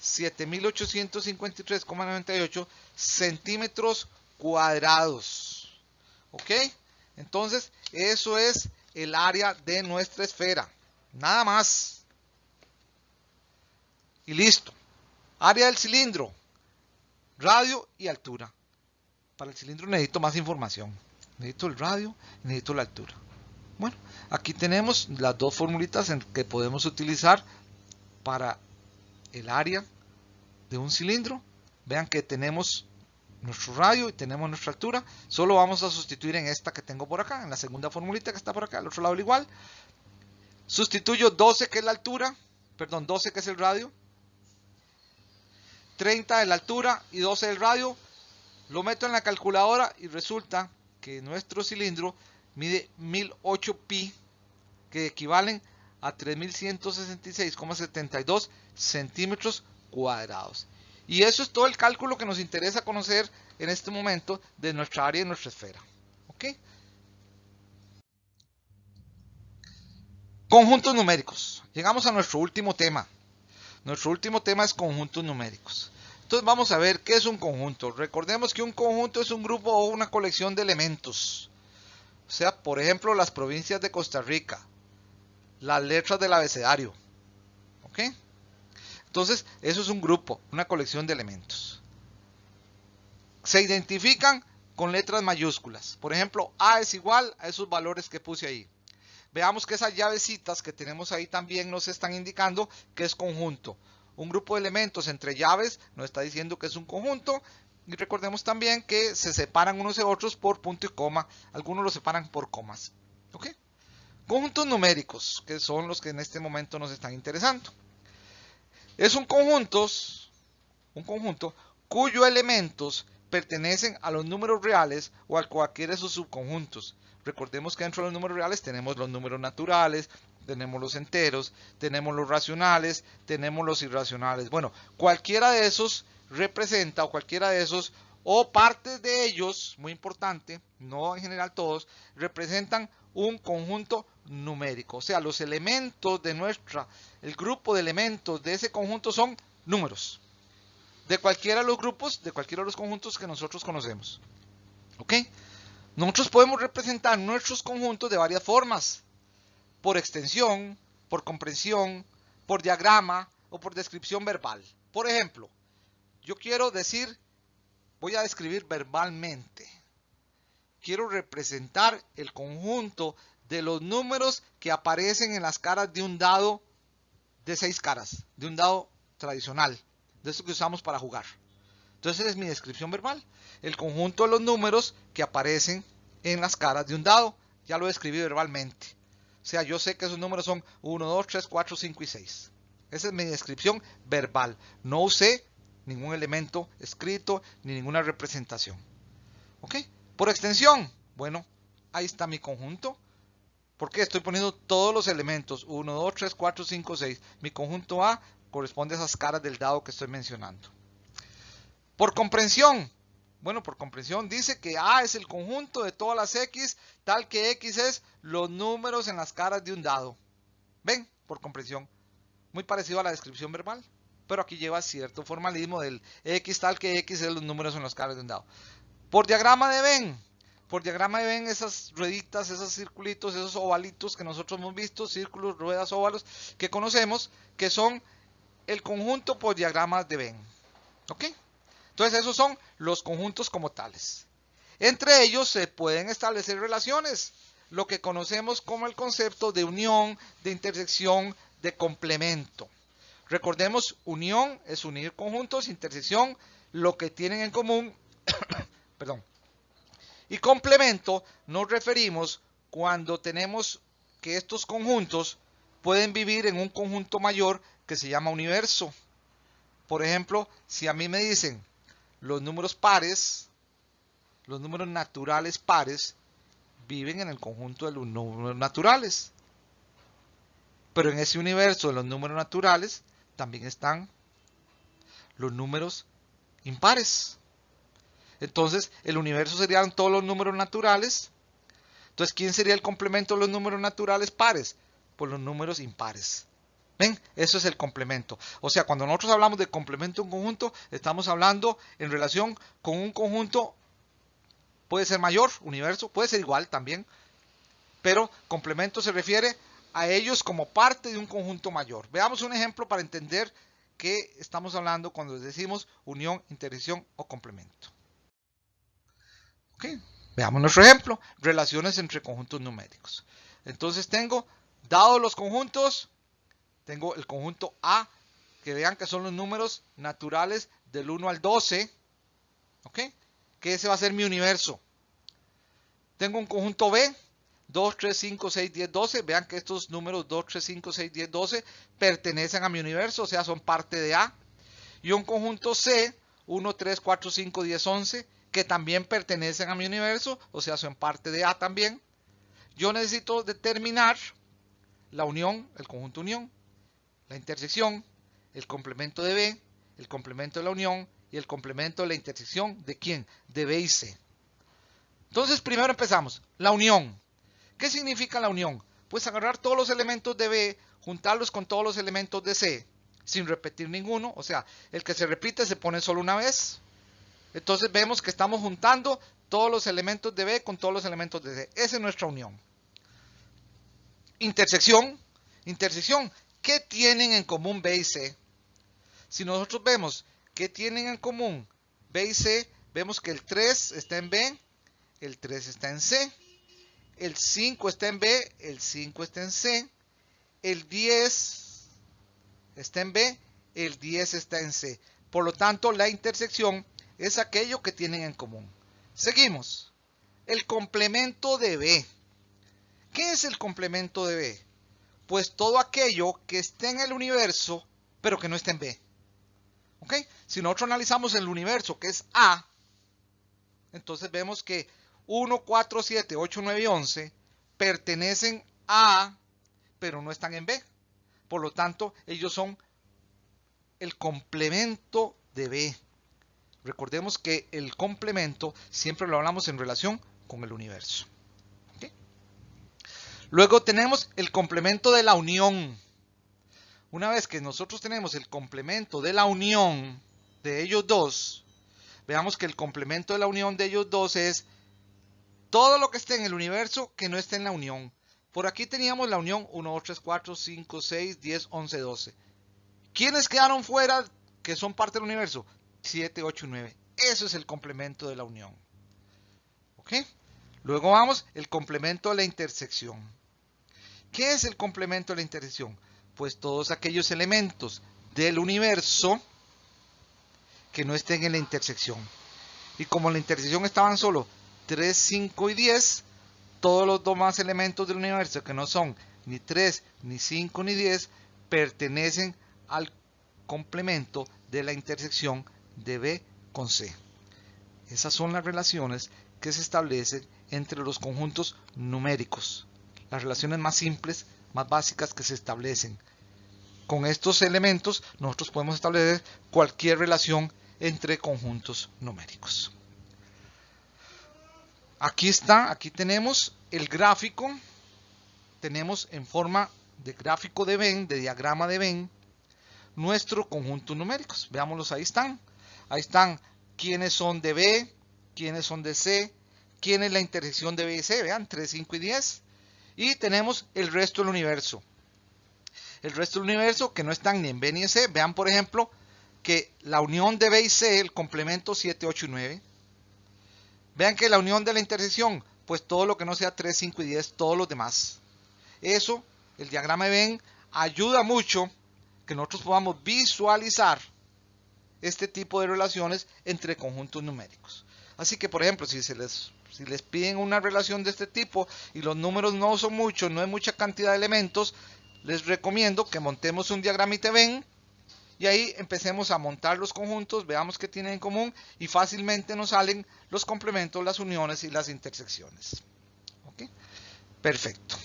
7853,98 centímetros cuadrados. ¿Ok? Entonces, eso es el área de nuestra esfera. Nada más. Y listo. Área del cilindro, radio y altura. Para el cilindro necesito más información. Necesito el radio, necesito la altura. Bueno, aquí tenemos las dos formulitas que podemos utilizar para el área de un cilindro. Vean que tenemos nuestro radio y tenemos nuestra altura. Solo vamos a sustituir en esta que tengo por acá, en la segunda formulita que está por acá, al otro lado al igual. Sustituyo 12 que es la altura, perdón, 12 que es el radio, 30 de la altura y 12 del radio. Lo meto en la calculadora y resulta que nuestro cilindro mide 1008 pi, que equivalen a 3166,72 centímetros cuadrados. Y eso es todo el cálculo que nos interesa conocer en este momento de nuestra área y nuestra esfera. ¿Ok? Conjuntos numéricos. Llegamos a nuestro último tema. Nuestro último tema es conjuntos numéricos. Entonces vamos a ver qué es un conjunto. Recordemos que un conjunto es un grupo o una colección de elementos. O sea, por ejemplo, las provincias de Costa Rica, las letras del abecedario. ¿Ok? Entonces, eso es un grupo, una colección de elementos. Se identifican con letras mayúsculas. Por ejemplo, A es igual a esos valores que puse ahí. Veamos que esas llavecitas que tenemos ahí también nos están indicando que es conjunto. Un grupo de elementos entre llaves nos está diciendo que es un conjunto. Y recordemos también que se separan unos de otros por punto y coma. Algunos los separan por comas. ¿Ok? Conjuntos numéricos, que son los que en este momento nos están interesando. Es un conjunto cuyos elementos pertenecen a los números reales o a cualquiera de sus subconjuntos. Recordemos que dentro de los números reales tenemos los números naturales, tenemos los enteros, tenemos los racionales, tenemos los irracionales. Bueno, cualquiera de esos representa, o cualquiera de esos, o partes de ellos, muy importante, no en general todos, representan un conjunto numérico. O sea, los elementos de el grupo de elementos de ese conjunto son números. De cualquiera de los grupos, de cualquiera de los conjuntos que nosotros conocemos. ¿Ok? Nosotros podemos representar nuestros conjuntos de varias formas. Por extensión, por comprensión, por diagrama o por descripción verbal. Por ejemplo, yo quiero decir, voy a describir verbalmente. Quiero representar el conjunto de los números que aparecen en las caras de un dado de 6 caras, de un dado tradicional, de esto que usamos para jugar. Entonces es mi descripción verbal. El conjunto de los números que aparecen en las caras de un dado. Ya lo describí verbalmente. O sea, yo sé que esos números son 1, 2, 3, 4, 5 y 6. Esa es mi descripción verbal. No usé ningún elemento escrito ni ninguna representación. ¿Ok? Por extensión. Bueno, ahí está mi conjunto. Porque estoy poniendo todos los elementos. 1, 2, 3, 4, 5, 6. Mi conjunto A corresponde a esas caras del dado que estoy mencionando. Por comprensión. Bueno, por comprensión dice que A es el conjunto de todas las X, tal que X es los números en las caras de un dado. ¿Ven? Por comprensión. Muy parecido a la descripción verbal, pero aquí lleva cierto formalismo del X tal que X es los números en las caras de un dado. Por diagrama de Venn. Por diagrama de Venn, esas rueditas, esos circulitos, esos ovalitos que nosotros hemos visto, círculos, ruedas, óvalos, que conocemos, que son el conjunto por diagramas de Venn. ¿Ok? Entonces esos son los conjuntos como tales. Entre ellos se pueden establecer relaciones, lo que conocemos como el concepto de unión, de intersección, de complemento. Recordemos, unión es unir conjuntos, intersección, lo que tienen en común, perdón. Y complemento nos referimos cuando tenemos que estos conjuntos pueden vivir en un conjunto mayor que se llama universo. Por ejemplo, si a mí me dicen los números pares, los números naturales pares, viven en el conjunto de los números naturales. Pero en ese universo de los números naturales también están los números impares. Entonces, el universo serían todos los números naturales. Entonces, ¿quién sería el complemento de los números naturales pares? Pues los números impares. ¿Ven? Eso es el complemento. O sea, cuando nosotros hablamos de complemento de un conjunto, estamos hablando en relación con un conjunto, puede ser mayor, universo, puede ser igual también, pero complemento se refiere a ellos como parte de un conjunto mayor. Veamos un ejemplo para entender qué estamos hablando cuando decimos unión, intersección o complemento. ¿Ok? Veamos nuestro ejemplo, relaciones entre conjuntos numéricos. Entonces tengo, dados los conjuntos, tengo el conjunto A, que vean que son los números naturales del 1 al 12, ¿ok? Que ese va a ser mi universo. Tengo un conjunto B, 2, 3, 5, 6, 10, 12. Vean que estos números 2, 3, 5, 6, 10, 12 pertenecen a mi universo, o sea, son parte de A. Y un conjunto C, 1, 3, 4, 5, 10, 11, que que también pertenecen a mi universo, o sea, son parte de A también. Yo necesito determinar la unión, el conjunto unión, la intersección, el complemento de B, el complemento de la unión y el complemento de la intersección de ¿quién? De B y C. Entonces, primero empezamos. La unión. ¿Qué significa la unión? Pues agarrar todos los elementos de B, juntarlos con todos los elementos de C, sin repetir ninguno. O sea, el que se repite se pone solo una vez. Entonces vemos que estamos juntando todos los elementos de B con todos los elementos de C. Esa es nuestra unión. Intersección. Intersección. ¿Qué tienen en común B y C? Si nosotros vemos qué tienen en común B y C, vemos que el 3 está en B, el 3 está en C, el 5 está en B, el 5 está en C, el 10 está en B, el 10 está en C. Por lo tanto, la intersección es aquello que tienen en común. Seguimos. El complemento de B. ¿Qué es el complemento de B? Pues todo aquello que esté en el universo, pero que no esté en B. ¿Ok? Si nosotros analizamos el universo, que es A, entonces vemos que 1, 4, 7, 8, 9 y 11 pertenecen a A, pero no están en B. Por lo tanto, ellos son el complemento de B. Recordemos que el complemento siempre lo hablamos en relación con el universo. ¿Okay? Luego tenemos el complemento de la unión. Una vez que nosotros tenemos el complemento de la unión de ellos dos, veamos que el complemento de la unión de ellos dos es todo lo que esté en el universo que no esté en la unión. Por aquí teníamos la unión 1, 2, 3, 4, 5, 6, 10, 11, 12. ¿Quiénes quedaron fuera que son parte del universo? 7, 8 y 9. Eso es el complemento de la unión. ¿Ok? Luego vamos, el complemento de la intersección. ¿Qué es el complemento de la intersección? Pues todos aquellos elementos del universo que no estén en la intersección. Y como en la intersección estaban solo 3, 5 y 10, todos los demás elementos del universo que no son ni 3, ni 5, ni 10, pertenecen al complemento de la intersección de B con C. Esas son las relaciones que se establecen entre los conjuntos numéricos. Las relaciones más simples, más básicas que se establecen. Con estos elementos nosotros podemos establecer cualquier relación entre conjuntos numéricos. Aquí está, aquí tenemos el gráfico. Tenemos en forma de gráfico de Venn, de diagrama de Venn, nuestros conjuntos numéricos. Veámoslos, ahí están. Ahí están quiénes son de B, quiénes son de C, quién es la intersección de B y C. Vean, 3, 5 y 10. Y tenemos el resto del universo. El resto del universo que no están ni en B ni en C. Vean, por ejemplo, que la unión de B y C, el complemento 7, 8 y 9. Vean que la unión de la intersección, pues todo lo que no sea 3, 5 y 10, todos los demás. Eso, el diagrama de Venn, ayuda mucho que nosotros podamos visualizar este tipo de relaciones entre conjuntos numéricos. Así que, por ejemplo, si les piden una relación de este tipo y los números no son muchos, no hay mucha cantidad de elementos, les recomiendo que montemos un diagramita de Venn y ahí empecemos a montar los conjuntos, veamos qué tienen en común y fácilmente nos salen los complementos, las uniones y las intersecciones. ¿Ok? Perfecto.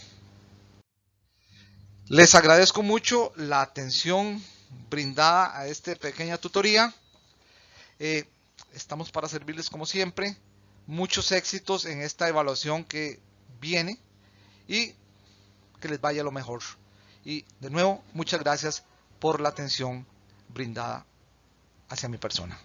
Les agradezco mucho la atención brindada a esta pequeña tutoría. Estamos para servirles como siempre. Muchos éxitos en esta evaluación que viene y que les vaya lo mejor. Y de nuevo, muchas gracias por la atención brindada hacia mi persona.